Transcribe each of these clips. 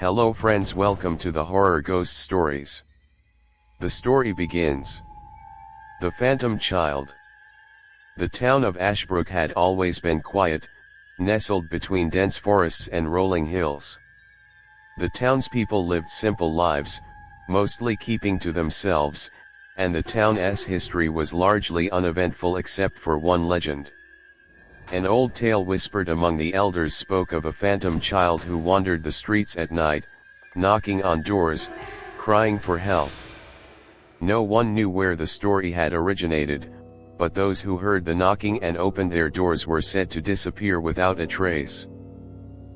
Hello friends, welcome to the Horror Ghost Stories. The story begins. The Phantom Child. The town of Ashbrook had always been quiet, nestled between dense forests and rolling hills. The townspeople lived simple lives, mostly keeping to themselves, and the town's history was largely uneventful except for one legend. An old tale whispered among the elders spoke of a phantom child who wandered the streets at night, knocking on doors, crying for help. No one knew where the story had originated, but those who heard the knocking and opened their doors were said to disappear without a trace.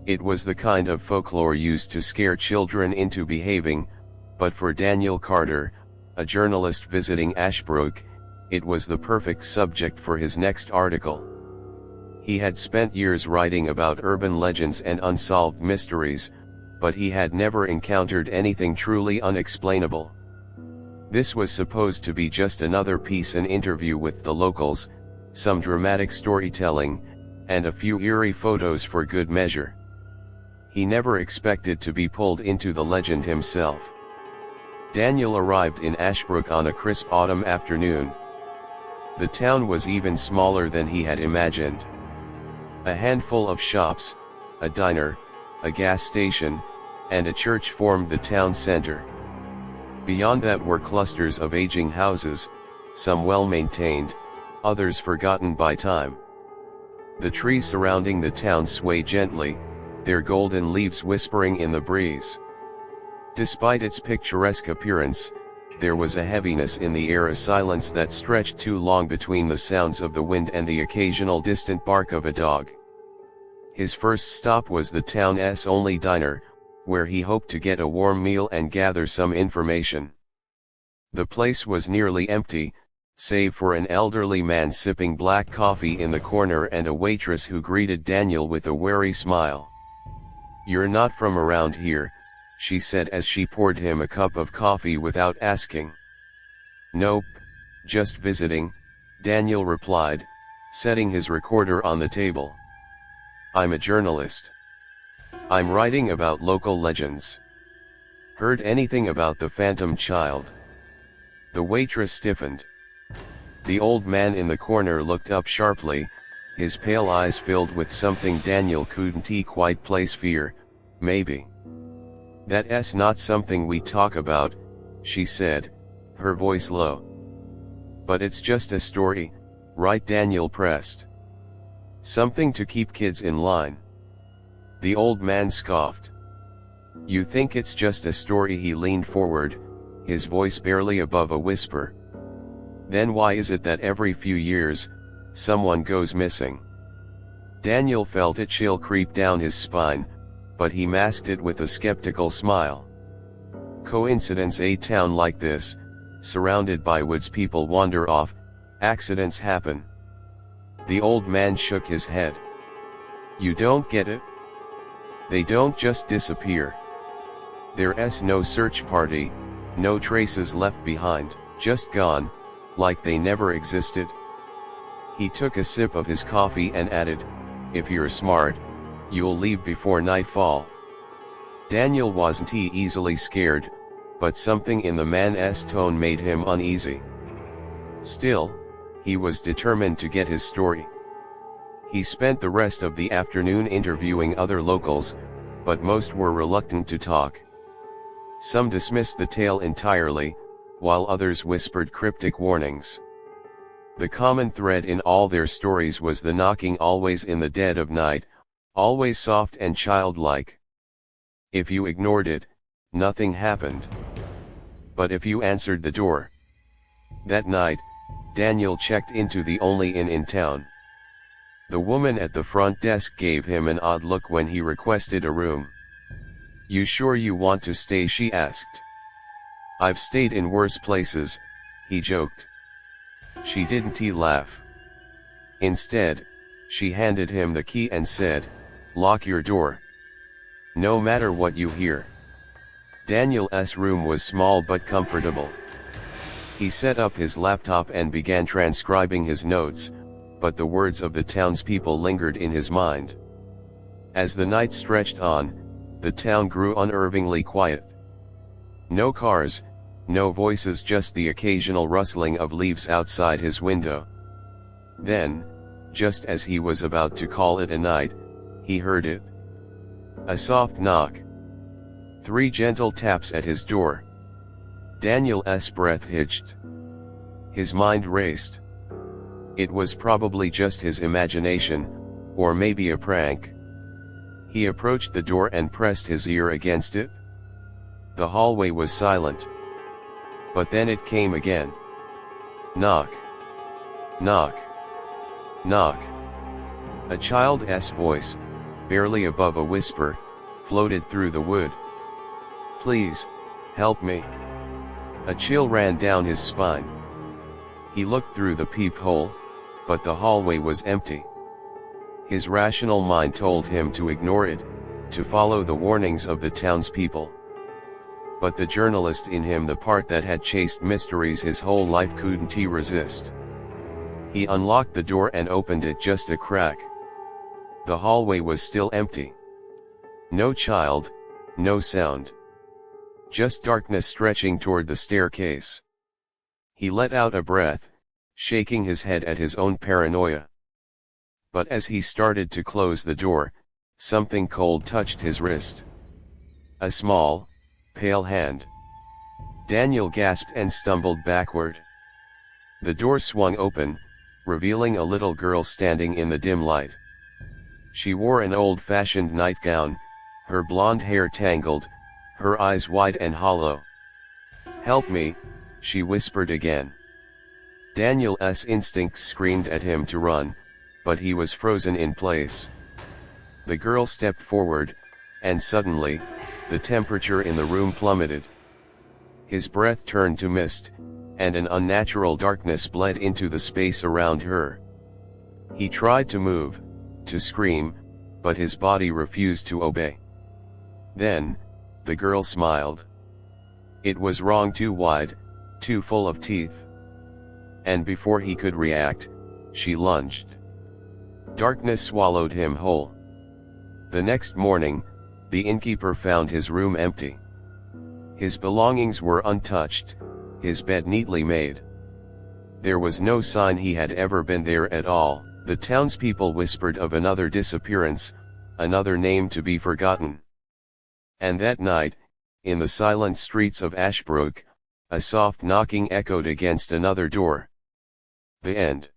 It was the kind of folklore used to scare children into behaving, but for Daniel Carter, a journalist visiting Ashbrook, it was the perfect subject for his next article. He had spent years writing about urban legends and unsolved mysteries, but he had never encountered anything truly unexplainable. This was supposed to be just another piece, an interview with the locals, some dramatic storytelling, and a few eerie photos for good measure. He never expected to be pulled into the legend himself. Daniel arrived in Ashbrook on a crisp autumn afternoon. The town was even smaller than he had imagined. A handful of shops, a diner, a gas station, and a church formed the town center. Beyond that were clusters of aging houses, some well-maintained, others forgotten by time. The trees surrounding the town swayed gently, their golden leaves whispering in the breeze. Despite its picturesque appearance, there was a heaviness in the air, a silence that stretched too long between the sounds of the wind and the occasional distant bark of a dog. His first stop was the town's only diner, where he hoped to get a warm meal and gather some information. The place was nearly empty, save for an elderly man sipping black coffee in the corner and a waitress who greeted Daniel with a wary smile. "You're not from around here," she said as she poured him a cup of coffee without asking. "Nope, just visiting," Daniel replied, setting his recorder on the table. "I'm a journalist. I'm writing about local legends. Heard anything about the Phantom Child?" The waitress stiffened. The old man in the corner looked up sharply, his pale eyes filled with something Daniel couldn't quite place. "Fear, maybe. That's not something we talk about," she said, her voice low. "But it's just a story, right?" Daniel pressed. "Something to keep kids in line." The old man scoffed. "You think it's just a story?" He leaned forward, his voice barely above a whisper. "Then why is it that every few years, someone goes missing?" Daniel felt a chill creep down his spine, but he masked it with a skeptical smile. "Coincidence? A town like this, surrounded by woods, people wander off, accidents happen." The old man shook his head. "You don't get it? They don't just disappear. There's no search party, no traces left behind, just gone, like they never existed." He took a sip of his coffee and added, "If you're smart, you'll leave before nightfall." Daniel wasn't easily scared, but something in the man's tone made him uneasy. Still, he was determined to get his story. He spent the rest of the afternoon interviewing other locals, but most were reluctant to talk. Some dismissed the tale entirely, while others whispered cryptic warnings. The common thread in all their stories was the knocking, always in the dead of night, always soft and childlike. If you ignored it, nothing happened. But if you answered the door. That night, Daniel checked into the only inn in town. The woman at the front desk gave him an odd look when he requested a room. "You sure you want to stay?" she asked. "I've stayed in worse places," he joked. She didn't laugh. Instead, she handed him the key and said, "Lock your door. No matter what you hear." Daniel's room was small but comfortable. He set up his laptop and began transcribing his notes, but the words of the townspeople lingered in his mind. As the night stretched on, the town grew unnervingly quiet. No cars, no voices, just the occasional rustling of leaves outside his window. Then, just as he was about to call it a night, he heard it. A soft knock. 3 gentle taps at his door. Daniel's breath hitched. His mind raced. It was probably just his imagination, or maybe a prank. He approached the door and pressed his ear against it. The hallway was silent. But then it came again. Knock. Knock. Knock. A child's voice, barely above a whisper, floated through the wood. Please, help me. A chill ran down his spine. He looked through the peephole, but the hallway was empty. His rational mind told him to ignore it, to follow the warnings of the townspeople. But the journalist in him, the part that had chased mysteries his whole life, couldn't resist. He unlocked the door and opened it just a crack. The hallway was still empty. No child, no sound. Just darkness stretching toward the staircase. He let out a breath, shaking his head at his own paranoia. But as he started to close the door, something cold touched his wrist. A small, pale hand. Daniel gasped and stumbled backward. The door swung open, revealing a little girl standing in the dim light. She wore an old-fashioned nightgown, her blonde hair tangled, her eyes wide and hollow. "Help me," she whispered again. Daniel's instincts screamed at him to run, but he was frozen in place. The girl stepped forward, and suddenly, the temperature in the room plummeted. His breath turned to mist, and an unnatural darkness bled into the space around her. He tried to move, to scream, but his body refused to obey. Then, the girl smiled. It was wrong, too wide, too full of teeth. And before he could react, she lunged. Darkness swallowed him whole. The next morning, the innkeeper found his room empty. His belongings were untouched, his bed neatly made. There was no sign he had ever been there at all. The townspeople whispered of another disappearance, another name to be forgotten. And that night, in the silent streets of Ashbrook, a soft knocking echoed against another door. The end.